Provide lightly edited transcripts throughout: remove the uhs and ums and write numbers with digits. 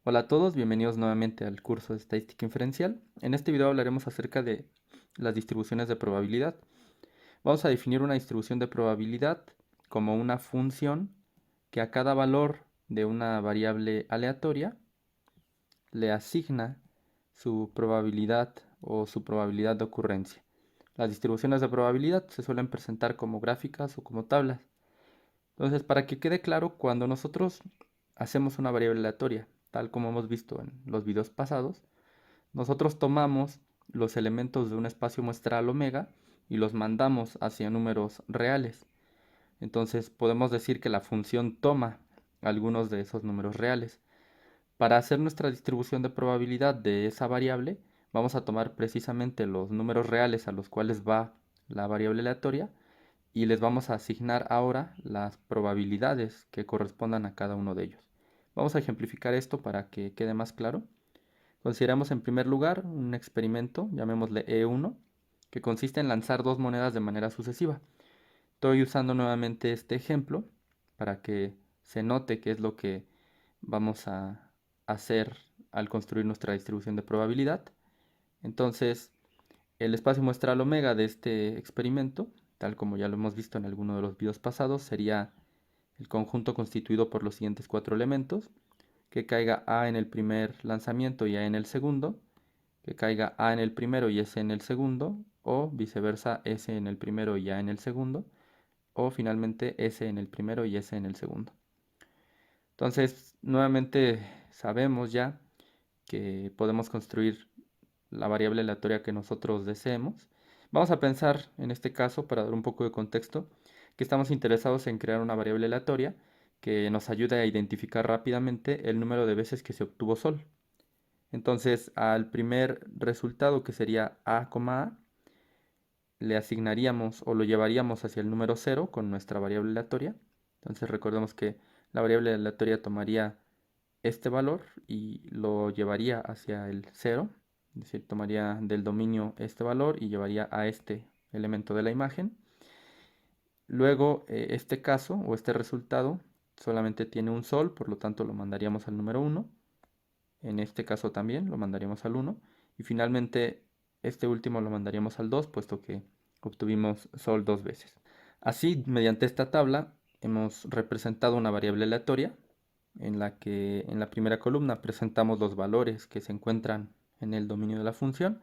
Hola a todos, bienvenidos nuevamente al curso de Estadística Inferencial. En este video hablaremos acerca de las distribuciones de probabilidad. Vamos a definir una distribución de probabilidad como una función que a cada valor de una variable aleatoria le asigna su probabilidad o su probabilidad de ocurrencia. Las distribuciones de probabilidad se suelen presentar como gráficas o como tablas. Entonces, para que quede claro, cuando nosotros hacemos una variable aleatoria, tal como hemos visto en los videos pasados, nosotros tomamos los elementos de un espacio muestral omega y los mandamos hacia números reales. Entonces podemos decir que la función toma algunos de esos números reales. Para hacer nuestra distribución de probabilidad de esa variable, vamos a tomar precisamente los números reales a los cuales va la variable aleatoria y les vamos a asignar ahora las probabilidades que correspondan a cada uno de ellos. Vamos a ejemplificar esto para que quede más claro. Consideramos en primer lugar un experimento, llamémosle E1, que consiste en lanzar dos monedas de manera sucesiva. Estoy usando nuevamente este ejemplo para que se note qué es lo que vamos a hacer al construir nuestra distribución de probabilidad. Entonces, el espacio muestral omega de este experimento, tal como ya lo hemos visto en alguno de los videos pasados, sería el conjunto constituido por los siguientes cuatro elementos: que caiga A en el primer lanzamiento y A en el segundo, que caiga A en el primero y S en el segundo, o viceversa, S en el primero y A en el segundo, o finalmente S en el primero y S en el segundo. Entonces, nuevamente sabemos ya que podemos construir la variable aleatoria que nosotros deseemos. Vamos a pensar en este caso, para dar un poco de contexto, que estamos interesados en crear una variable aleatoria que nos ayude a identificar rápidamente el número de veces que se obtuvo sol. Entonces, al primer resultado, que sería A, A, le asignaríamos o lo llevaríamos hacia el número 0 con nuestra variable aleatoria. Entonces recordemos que la variable aleatoria tomaría este valor y lo llevaría hacia el 0, es decir, tomaría del dominio este valor y llevaría a este elemento de la imagen. Luego, este caso o este resultado solamente tiene un sol, por lo tanto lo mandaríamos al número 1. En este caso también lo mandaríamos al 1. Y finalmente este último lo mandaríamos al 2, puesto que obtuvimos sol dos veces. Así, mediante esta tabla hemos representado una variable aleatoria en la que en la primera columna presentamos los valores que se encuentran en el dominio de la función.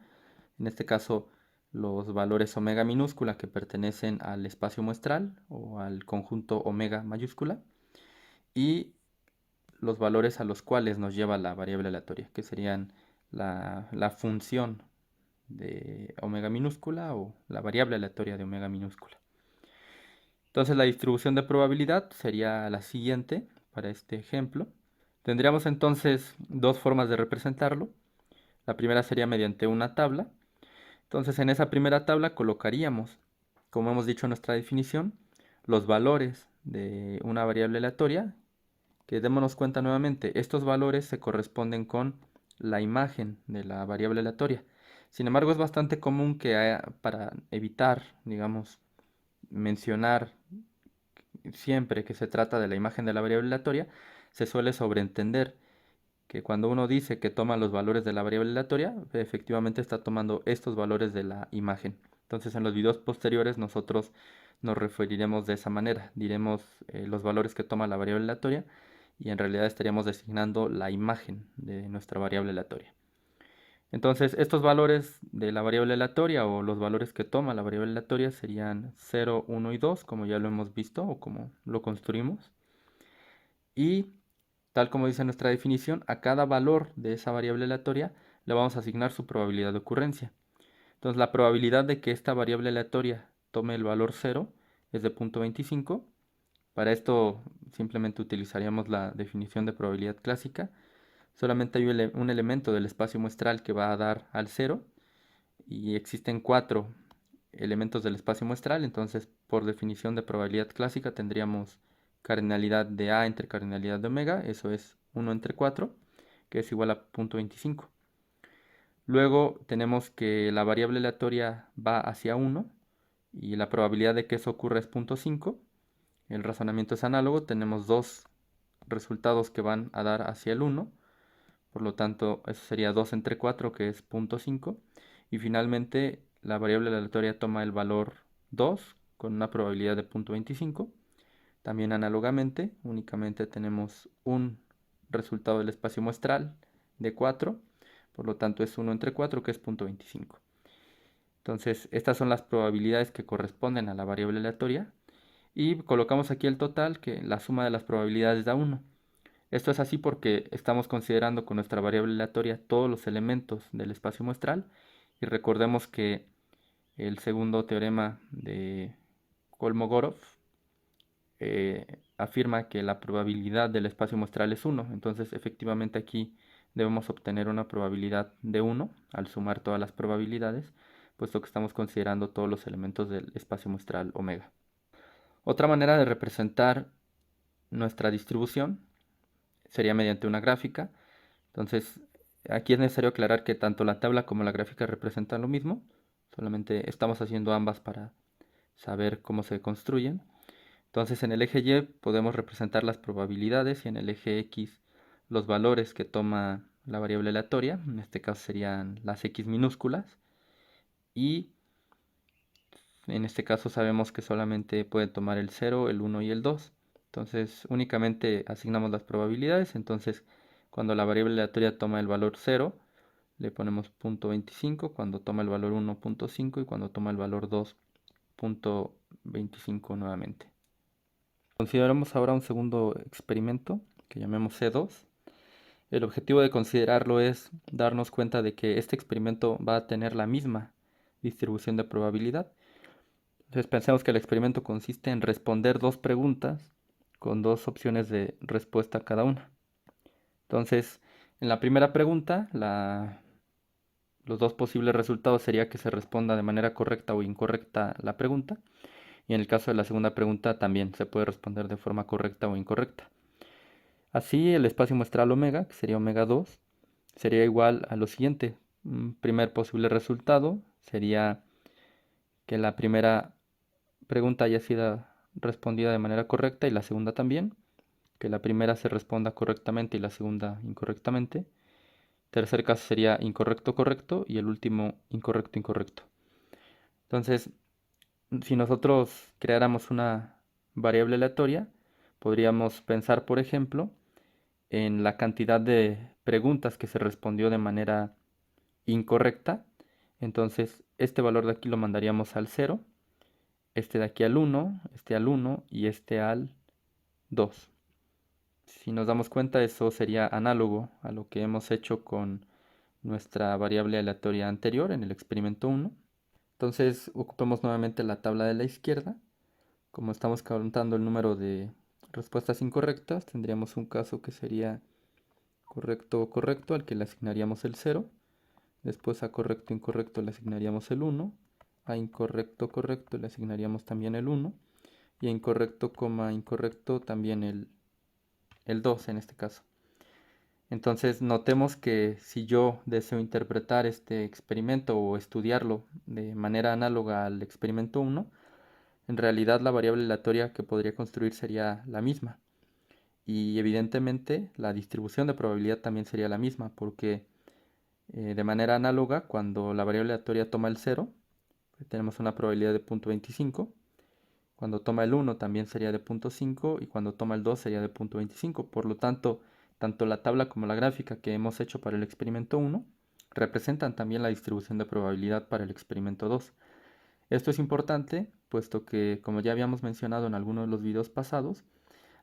En este caso, los valores omega minúscula que pertenecen al espacio muestral o al conjunto omega mayúscula, y los valores a los cuales nos lleva la variable aleatoria, que serían la función de omega minúscula o la variable aleatoria de omega minúscula. Entonces la distribución de probabilidad sería la siguiente para este ejemplo. Tendríamos entonces dos formas de representarlo. La primera sería mediante una tabla. Entonces en esa primera tabla colocaríamos, como hemos dicho en nuestra definición, los valores de una variable aleatoria, que démonos cuenta nuevamente, estos valores se corresponden con la imagen de la variable aleatoria. Sin embargo, es bastante común que para evitar, digamos, mencionar siempre que se trata de la imagen de la variable aleatoria, se suele sobreentender que cuando uno dice que toma los valores de la variable aleatoria, efectivamente está tomando estos valores de la imagen. Entonces en los videos posteriores nosotros nos referiremos de esa manera, diremos los valores que toma la variable aleatoria y en realidad estaríamos designando la imagen de nuestra variable aleatoria. Entonces estos valores de la variable aleatoria o los valores que toma la variable aleatoria serían 0, 1 y 2, como ya lo hemos visto o como lo construimos. Y tal como dice nuestra definición, a cada valor de esa variable aleatoria le vamos a asignar su probabilidad de ocurrencia. Entonces la probabilidad de que esta variable aleatoria tome el valor 0 es de 0.25. Para esto simplemente utilizaríamos la definición de probabilidad clásica. Solamente hay un elemento del espacio muestral que va a dar al 0 y existen cuatro elementos del espacio muestral. Entonces, por definición de probabilidad clásica, tendríamos cardinalidad de A entre cardinalidad de omega, eso es 1 entre 4, que es igual a 0.25. Luego tenemos que la variable aleatoria va hacia 1 y la probabilidad de que eso ocurra es 0.5. El razonamiento es análogo, tenemos dos resultados que van a dar hacia el 1. por lo tanto eso sería 2 entre 4, que es 0.5, y finalmente la variable aleatoria toma el valor 2 con una probabilidad de 0.25. También análogamente, únicamente tenemos un resultado del espacio muestral de 4, por lo tanto es 1 entre 4, que es 0.25. Entonces, estas son las probabilidades que corresponden a la variable aleatoria, y colocamos aquí el total, que la suma de las probabilidades da 1. Esto es así porque estamos considerando con nuestra variable aleatoria todos los elementos del espacio muestral, y recordemos que el segundo teorema de Kolmogorov afirma que la probabilidad del espacio muestral es 1. Entonces, efectivamente aquí debemos obtener una probabilidad de 1 al sumar todas las probabilidades, puesto que estamos considerando todos los elementos del espacio muestral omega. Otra manera de representar nuestra distribución sería mediante una gráfica. Entonces, aquí es necesario aclarar que tanto la tabla como la gráfica representan lo mismo, solamente estamos haciendo ambas para saber cómo se construyen. Entonces, en el eje Y podemos representar las probabilidades y en el eje X los valores que toma la variable aleatoria. En este caso serían las X minúsculas, y en este caso sabemos que solamente puede tomar el 0, el 1 y el 2. Entonces únicamente asignamos las probabilidades. Entonces cuando la variable aleatoria toma el valor 0, le ponemos 0.25, cuando toma el valor 1, 0.5, y cuando toma el valor 2, 0.25 nuevamente. Consideramos ahora un segundo experimento que llamemos C2. El objetivo de considerarlo es darnos cuenta de que este experimento va a tener la misma distribución de probabilidad. Entonces pensemos que el experimento consiste en responder dos preguntas con dos opciones de respuesta cada una. Entonces, en la primera pregunta, los dos posibles resultados sería que se responda de manera correcta o incorrecta la pregunta. Y en el caso de la segunda pregunta también se puede responder de forma correcta o incorrecta. Así, el espacio muestral omega, que sería omega 2, sería igual a lo siguiente. Un primer posible resultado sería que la primera pregunta haya sido respondida de manera correcta y la segunda también, que la primera se responda correctamente y la segunda incorrectamente. Tercer caso sería incorrecto correcto y el último incorrecto incorrecto. Entonces, si nosotros creáramos una variable aleatoria, podríamos pensar, por ejemplo, en la cantidad de preguntas que se respondió de manera incorrecta. Entonces, este valor de aquí lo mandaríamos al 0, este de aquí al 1, este al 1 y este al 2. Si nos damos cuenta, eso sería análogo a lo que hemos hecho con nuestra variable aleatoria anterior en el experimento 1. Entonces, ocupemos nuevamente la tabla de la izquierda. Como estamos contando el número de respuestas incorrectas, tendríamos un caso que sería correcto o correcto, al que le asignaríamos el 0. Después a correcto incorrecto le asignaríamos el 1. A incorrecto correcto le asignaríamos también el 1. Y a incorrecto coma incorrecto también el 2 en este caso. Entonces notemos que si yo deseo interpretar este experimento o estudiarlo de manera análoga al experimento 1, en realidad la variable aleatoria que podría construir sería la misma. Y evidentemente la distribución de probabilidad también sería la misma, porque de manera análoga, cuando la variable aleatoria toma el 0, tenemos una probabilidad de 0.25. Cuando toma el 1 también sería de 0.5 y cuando toma el 2 sería de 0.25. Por lo tanto, tanto la tabla como la gráfica que hemos hecho para el experimento 1 representan también la distribución de probabilidad para el experimento 2. Esto es importante, puesto que, como ya habíamos mencionado en algunos de los videos pasados,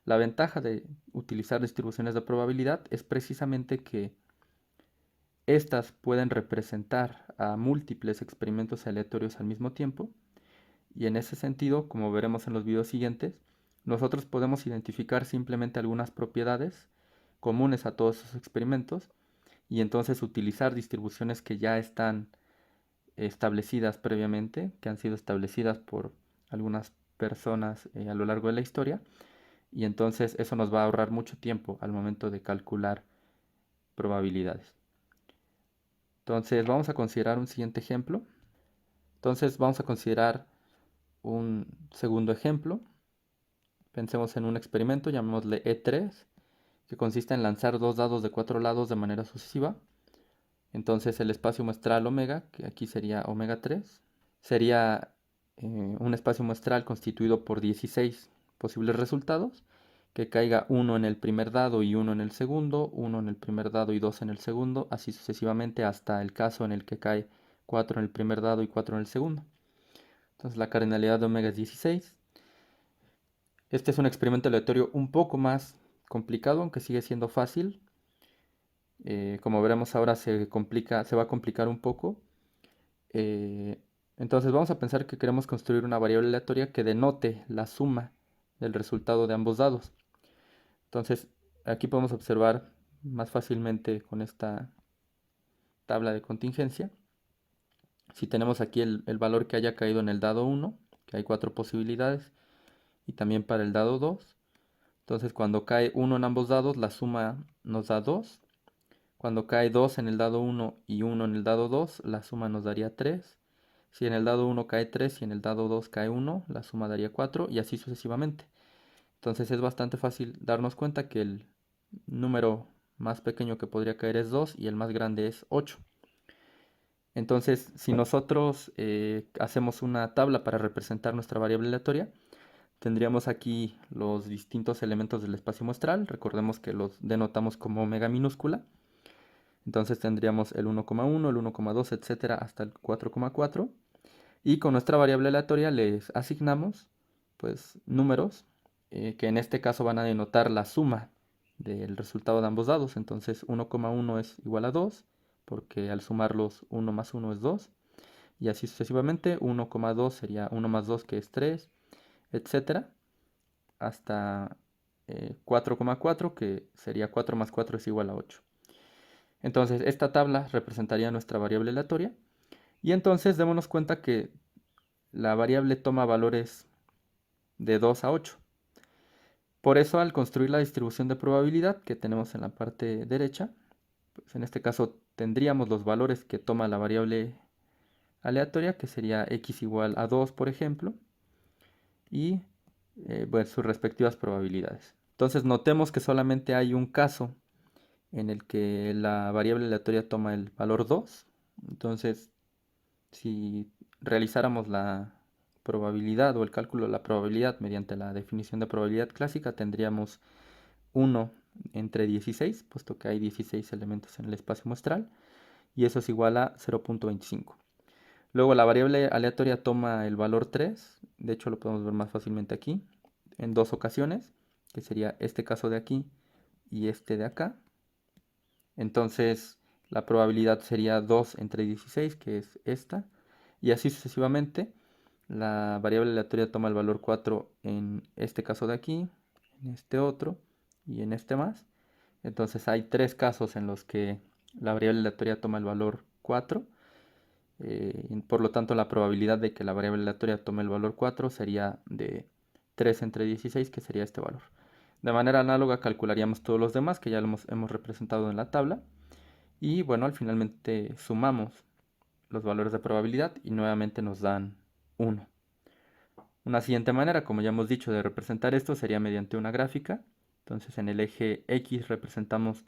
la ventaja de utilizar distribuciones de probabilidad es precisamente que estas pueden representar a múltiples experimentos aleatorios al mismo tiempo, y en ese sentido, como veremos en los videos siguientes, nosotros podemos identificar simplemente algunas propiedades comunes a todos esos experimentos y entonces utilizar distribuciones que ya están establecidas previamente, que han sido establecidas por algunas personas a lo largo de la historia, y entonces eso nos va a ahorrar mucho tiempo al momento de calcular probabilidades. Entonces vamos a considerar un siguiente ejemplo. Entonces vamos a considerar un segundo ejemplo. Pensemos en un experimento, llamémosle E3, que consiste en lanzar dos dados de 4 lados de manera sucesiva. Entonces el espacio muestral omega, que aquí sería omega 3, sería un espacio muestral constituido por 16 posibles resultados, que caiga 1 en el primer dado y 1 en el segundo, 1 en el primer dado y 2 en el segundo, así sucesivamente hasta el caso en el que cae 4 en el primer dado y 4 en el segundo. Entonces la cardinalidad de omega es 16. Este es un experimento aleatorio un poco más complicado, aunque sigue siendo fácil. Como veremos ahora se va a complicar un poco. Entonces vamos a pensar que queremos construir una variable aleatoria que denote la suma del resultado de ambos dados. Entonces aquí podemos observar más fácilmente con esta tabla de contingencia. Si tenemos aquí el valor que haya caído en el dado 1, que hay 4 posibilidades, y también para el dado 2. Entonces cuando cae 1 en ambos dados, la suma nos da 2. Cuando cae 2 en el dado 1 y 1 en el dado 2, la suma nos daría 3. Si en el dado 1 cae 3 y en el dado 2 cae 1, la suma daría 4 y así sucesivamente. Entonces es bastante fácil darnos cuenta que el número más pequeño que podría caer es 2 y el más grande es 8. Entonces, si nosotros hacemos una tabla para representar nuestra variable aleatoria, tendríamos aquí los distintos elementos del espacio muestral. Recordemos que los denotamos como omega minúscula. Entonces tendríamos el 1,1, el 1,2, etcétera, hasta el 4,4. Y con nuestra variable aleatoria les asignamos pues números que en este caso van a denotar la suma del resultado de ambos dados. Entonces 1,1 es igual a 2, porque al sumarlos 1 más 1 es 2. Y así sucesivamente, 1,2 sería 1 más 2 que es 3, etcétera, hasta 4,4 que sería 4 más 4 es igual a 8. Entonces esta tabla representaría nuestra variable aleatoria. Y entonces démonos cuenta que la variable toma valores de 2 a 8. Por eso al construir la distribución de probabilidad que tenemos en la parte derecha, pues en este caso tendríamos los valores que toma la variable aleatoria, que sería x igual a 2, por ejemplo, y pues, sus respectivas probabilidades. Entonces notemos que solamente hay un caso en el que la variable aleatoria toma el valor 2. Entonces, si realizáramos la probabilidad o el cálculo de la probabilidad mediante la definición de probabilidad clásica, tendríamos 1 entre 16, puesto que hay 16 elementos en el espacio muestral, y eso es igual a 0.25. Luego la variable aleatoria toma el valor 3, de hecho lo podemos ver más fácilmente aquí, en dos ocasiones, que sería este caso de aquí y este de acá. Entonces la probabilidad sería 2 entre 16, que es esta, y así sucesivamente. La variable aleatoria toma el valor 4 en este caso de aquí, en este otro y en este más. Entonces hay tres casos en los que la variable aleatoria toma el valor 4. Por lo tanto, la probabilidad de que la variable aleatoria tome el valor 4 sería de 3 entre 16, que sería este valor. De manera análoga calcularíamos todos los demás, que ya lo hemos representado en la tabla. Y bueno, al finalmente sumamos los valores de probabilidad y nuevamente nos dan 1. Una siguiente manera, como ya hemos dicho, de representar esto sería mediante una gráfica. Entonces en el eje X representamos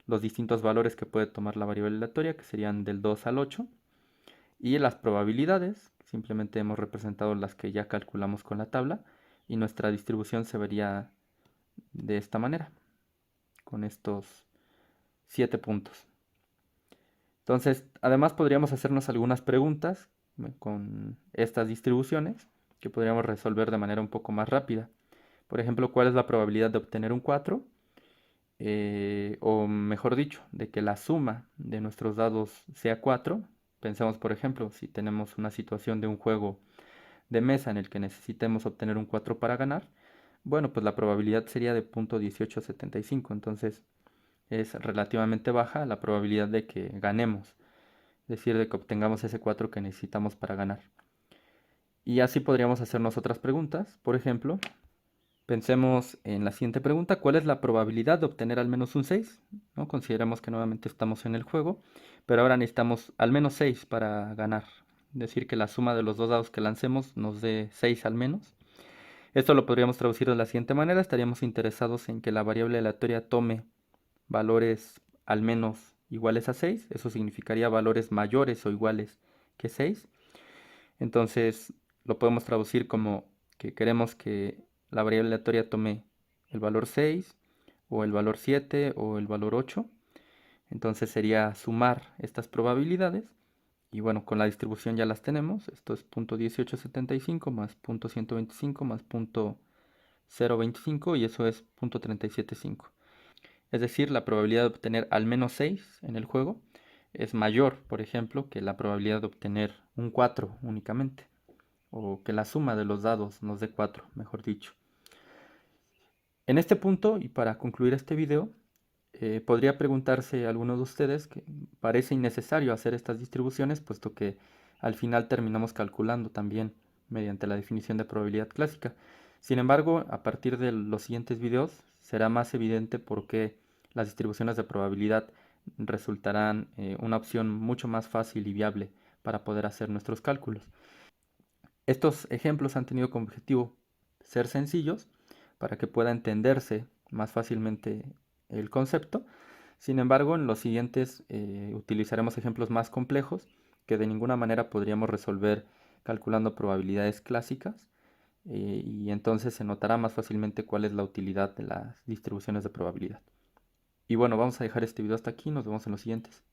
los distintos valores que puede tomar la variable aleatoria, que serían del 2 al 8. Y las probabilidades, simplemente hemos representado las que ya calculamos con la tabla. Y nuestra distribución se vería de esta manera, con estos 7 puntos. Entonces, además podríamos hacernos algunas preguntas con estas distribuciones que podríamos resolver de manera un poco más rápida. Por ejemplo, ¿cuál es la probabilidad de obtener un 4? O mejor dicho, de que la suma de nuestros dados sea 4. Pensemos, por ejemplo, si tenemos una situación de un juego de mesa en el que necesitemos obtener un 4 para ganar, bueno, pues la probabilidad sería de 0.1875. Entonces es relativamente baja la probabilidad de que ganemos, es decir, de que obtengamos ese 4 que necesitamos para ganar. Y así podríamos hacernos otras preguntas. Por ejemplo, pensemos en la siguiente pregunta: ¿cuál es la probabilidad de obtener al menos un 6? ¿No? Consideremos que nuevamente estamos en el juego, pero ahora necesitamos al menos 6 para ganar. Es decir, que la suma de los dos dados que lancemos nos dé 6 al menos. Esto lo podríamos traducir de la siguiente manera. Estaríamos interesados en que la variable aleatoria tome valores al menos iguales a 6. Eso significaría valores mayores o iguales que 6. Entonces lo podemos traducir como que queremos que la variable aleatoria tome el valor 6 o el valor 7 o el valor 8. Entonces sería sumar estas probabilidades. Y bueno, con la distribución ya las tenemos. Esto es 0.1875 más 0.125 más 0.025 y eso es 0.375. Es decir, la probabilidad de obtener al menos 6 en el juego es mayor, por ejemplo, que la probabilidad de obtener un 4 únicamente. O que la suma de los dados nos dé 4, mejor dicho. En este punto, y para concluir este video, podría preguntarse a alguno de ustedes que parece innecesario hacer estas distribuciones, puesto que al final terminamos calculando también mediante la definición de probabilidad clásica. Sin embargo, a partir de los siguientes videos será más evidente por qué las distribuciones de probabilidad resultarán una opción mucho más fácil y viable para poder hacer nuestros cálculos. Estos ejemplos han tenido como objetivo ser sencillos para que pueda entenderse más fácilmente el concepto. Sin embargo, en los siguientes utilizaremos ejemplos más complejos que de ninguna manera podríamos resolver calculando probabilidades clásicas, y entonces se notará más fácilmente cuál es la utilidad de las distribuciones de probabilidad. Y bueno, vamos a dejar este video hasta aquí, nos vemos en los siguientes.